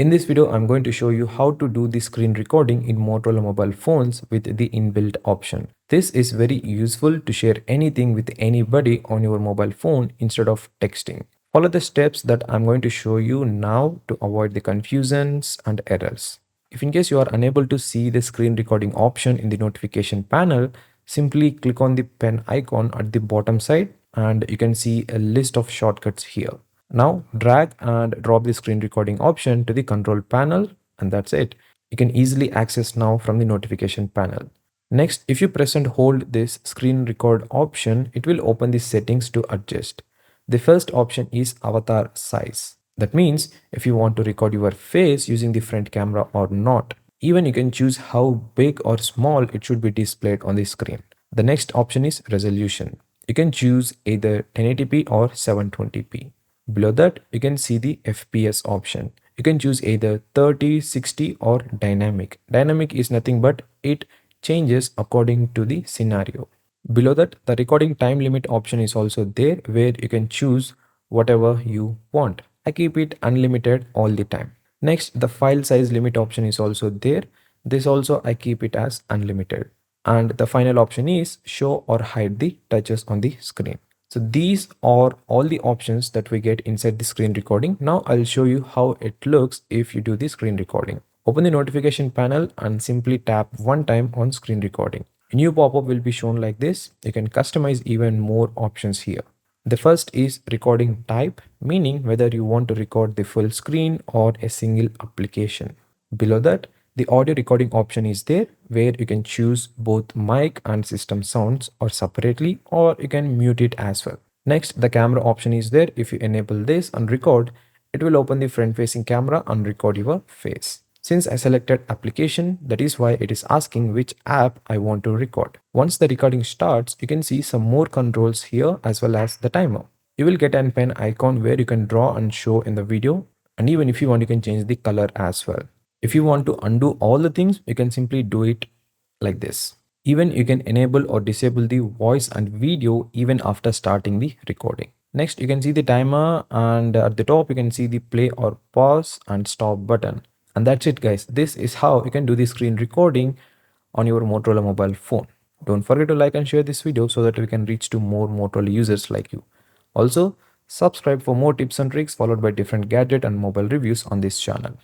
In this video, I'm going to show you how to do the screen recording in Motorola mobile phones with the inbuilt option. This is very useful to share anything with anybody on your mobile phone instead of texting. Follow the steps that I'm going to show you now to avoid the confusions and errors. If in case you are unable to see the screen recording option in the notification panel, simply click on the pen icon at the bottom side and you can see a list of shortcuts here. Now drag and drop the screen recording option to the control panel and that's it. You can easily access now from the notification panel. Next, if you press and hold this screen record option, it will open the settings to adjust. The first option is avatar size. That means if you want to record your face using the front camera or not. Even you can choose how big or small it should be displayed on the screen. The next option is resolution. You can choose either 1080p or 720p. Below that, you can see the FPS option. You can choose either 30, 60 or dynamic. Dynamic is nothing but it changes according to the scenario. Below that, the recording time limit option is also there where you can choose whatever you want. I keep it unlimited all the time. Next, the file size limit option is also there. This also I keep it as unlimited. And the final option is show or hide the touches on the screen. So these are all the options that we get inside the screen recording. Now I'll show you how it looks if you do the screen recording. Open the notification panel and simply tap one time on screen recording. A new pop-up will be shown like this. You can customize even more options here. The first is recording type, meaning whether you want to record the full screen or a single application. Below that, the audio recording option is there where you can choose both mic and system sounds or separately, or you can mute it as well. Next, the camera option is there. If you enable this and record, it will open the front facing camera and record your face. Since I selected application, that is why it is asking which app I want to record. Once the recording starts, you can see some more controls here as well as the timer. You will get an pen icon where you can draw and show in the video, and even if you want, you can change the color as well. If you want to undo all the things, you can simply do it like this. Even you can enable or disable the voice and video even after starting the recording. Next, you can see the timer, and at the top you can see the play or pause and stop button. And that's it guys. This is how you can do the screen recording on your Motorola mobile phone. Don't forget to like and share this video so that we can reach to more Motorola users like you. Also, subscribe for more tips and tricks followed by different gadget and mobile reviews on this channel.